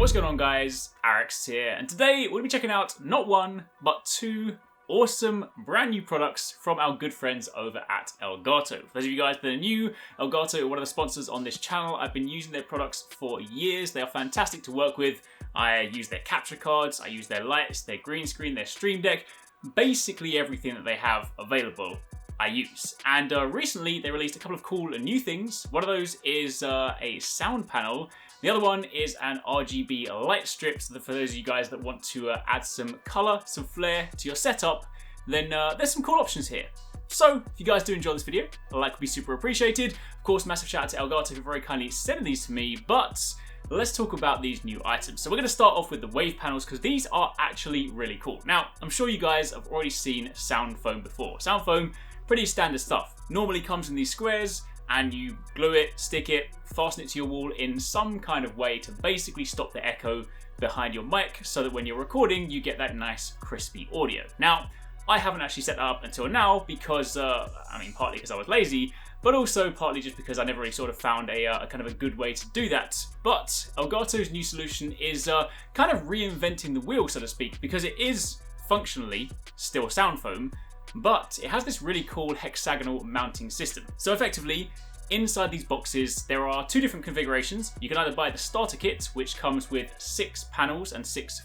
what's going on guys? HyperX here, and today we'll be checking out not one, but two awesome brand new products from our good friends over at ELGATO. For those of you guys that are new, ELGATO are one of the sponsors on this channel. I've been using their products for years. They are fantastic to work with. I use their capture cards, I use their lights, their green screen, their stream deck, basically everything that they have available I use. And recently they released a couple of cool new things. One of those is a sound panel. The other one is an RGB light strip. So for those of you guys that want to add some color, some flair to your setup, then there's some cool options here. So if you guys do enjoy this video, a like would be super appreciated. Of course, massive shout out to ELGATO for very kindly sending these to me, but let's talk about these new items. So we're going to start off with the wave panels because these are actually really cool. Now, I'm sure you guys have already seen sound foam before. Sound foam, pretty standard stuff. Normally comes in these squares and you glue it, stick it, fasten it to your wall in some kind of way to basically stop the echo behind your mic so that when you're recording, you get that nice crispy audio. Now, I haven't actually set that up until now because, partly because I was lazy, but also partly just because I never really sort of found a kind of a good way to do that. But ELGATO's new solution is kind of reinventing the wheel, so to speak, because it is functionally still sound foam, but it has this really cool hexagonal mounting system. So effectively, inside these boxes, there are two different configurations. You can either buy the starter kit, which comes with 6 panels and 6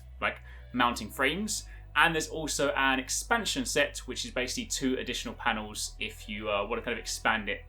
mounting frames. And there's also an expansion set, which is basically 2 additional panels if you want to kind of expand it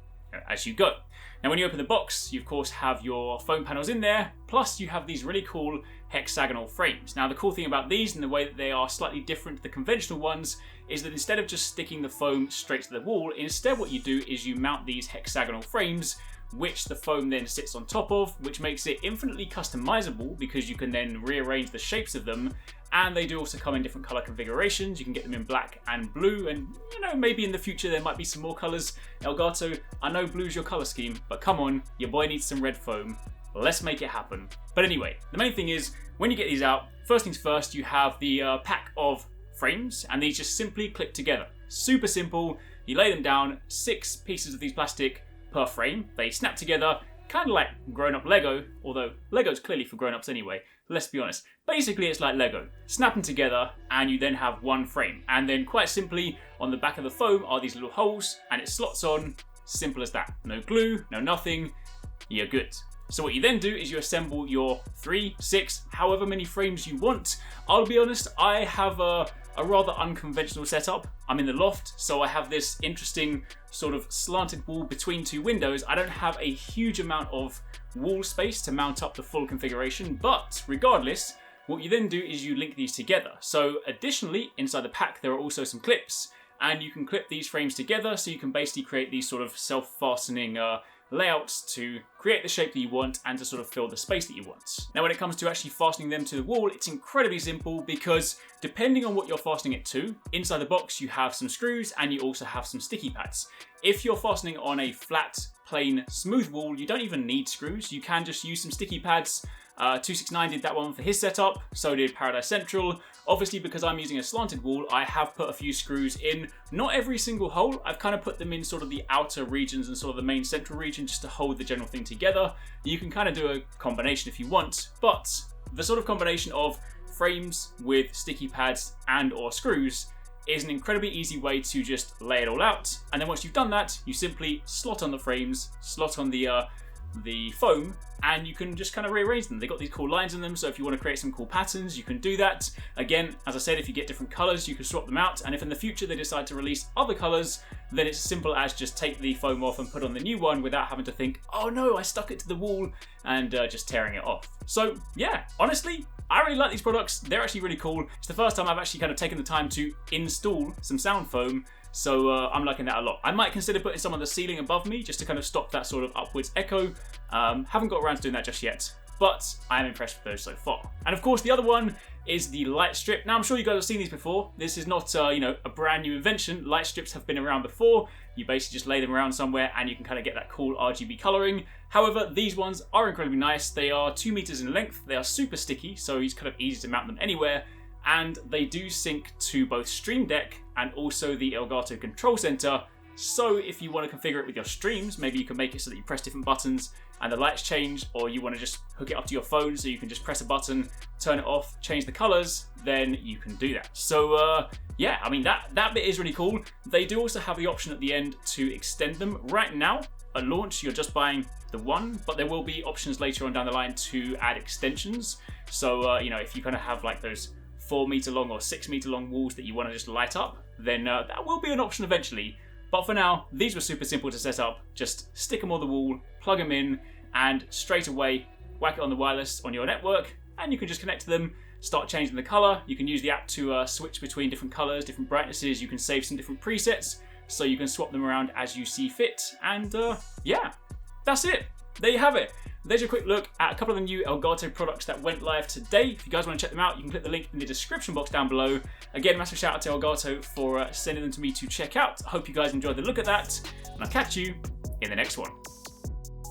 as you go. Now, when you open the box, you of course have your foam panels in there, plus you have these really cool hexagonal frames. Now, the cool thing about these and the way that they are slightly different to the conventional ones is that instead of just sticking the foam straight to the wall, instead what you do is you mount these hexagonal frames, which the foam then sits on top of, which makes it infinitely customizable because you can then rearrange the shapes of them. And they do also come in different color configurations. You can get them in black and blue, and maybe in the future there might be some more colors. ELGATO, I know blue's your color scheme, but come on, your boy needs some red foam. Let's make it happen. But anyway, the main thing is, when you get these out, first things first, you have the pack of frames, and these just simply clip together. Super simple. You lay them down, 6 pieces of these plastic per frame. They snap together, kind of like grown-up Lego, although Lego's clearly for grown-ups anyway. Let's be honest. Basically, it's like Lego. Snap them together, and you then have one frame. And then quite simply, on the back of the foam are these little holes, and it slots on. Simple as that. No glue, no nothing. You're good. So what you then do is you assemble your 3, 6, however many frames you want. I'll be honest, I have a rather unconventional setup. I'm in the loft, so I have this interesting sort of slanted wall between 2 windows. I don't have a huge amount of wall space to mount up the full configuration, but regardless, what you then do is you link these together. So additionally, inside the pack, there are also some clips, and you can clip these frames together so you can basically create these sort of self-fastening layouts to create the shape that you want and to sort of fill the space that you want. Now, when it comes to actually fastening them to the wall, it's incredibly simple because depending on what you're fastening it to, inside the box you have some screws and you also have some sticky pads. If you're fastening on a flat, plain, smooth wall, you don't even need screws. You can just use some sticky pads. 269 did that one for his setup, so did Paradise Central. Obviously, because I'm using a slanted wall, I have put a few screws in. Not every single hole, I've kind of put them in sort of the outer regions and sort of the main central region just to hold the general thing together. You can kind of do a combination if you want, but the sort of combination of frames with sticky pads and or screws is an incredibly easy way to just lay it all out. And then once you've done that, you simply slot on the frames, slot on the foam, and you can just kind of rearrange them. They've got these cool lines in them, so if you want to create some cool patterns, you can do that. Again, as I said, if you get different colors, you can swap them out, and if in the future they decide to release other colors, then it's as simple as just take the foam off and put on the new one without having to think, oh no, I stuck it to the wall, and just tearing it off. So yeah, honestly, I really like these products. They're actually really cool. It's the first time I've actually kind of taken the time to install some sound foam, so I'm liking that a lot. I might consider putting some on the ceiling above me just to kind of stop that sort of upwards echo. Haven't got around to doing that just yet, but I am impressed with those so far. And of course, the other one is the light strip. Now, I'm sure you guys have seen these before. This is not, a brand new invention. Light strips have been around before. You basically just lay them around somewhere and you can kind of get that cool RGB coloring. However, these ones are incredibly nice. They are 2 meters in length. They are super sticky, so it's kind of easy to mount them anywhere. And they do sync to both Stream Deck and also the ELGATO Control Center So if you want to configure it with your streams, maybe you can make it so that you press different buttons and the lights change, or you want to just hook it up to your phone so you can just press a button, turn it off, change the colors, then you can do that. So yeah, I mean, that bit is really cool. They do also have the option at the end to extend them. Right now, at launch, you're just buying the one, but there will be options later on down the line to add extensions. So, you know, if you kind of have like those 4 meter long or 6 meter long walls that you want to just light up, then that will be an option eventually. But for now, these were super simple to set up. Just stick them on the wall, plug them in, and straight away whack it on the wireless on your network, and you can just connect to them, start changing the color. You can use the app to switch between different colors, different brightnesses. You can save some different presets, so you can swap them around as you see fit. And yeah, that's it. There you have it. There's a quick look at a couple of the new Elgato products that went live today. If you guys want to check them out, you can click the link in the description box down below. Again, massive shout out to Elgato for sending them to me to check out. I hope you guys enjoyed the look at that, and I'll catch you in the next one.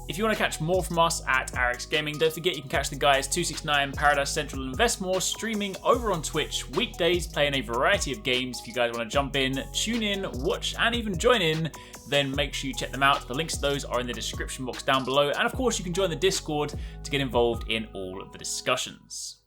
If you want to catch more from us at HyperX Gaming, don't forget you can catch the guys 269, Paradise Central and Investmore streaming over on Twitch weekdays, playing a variety of games. If you guys want to jump in, tune in, watch and even join in, then make sure you check them out. The links to those are in the description box down below, and of course you can join the Discord to get involved in all of the discussions.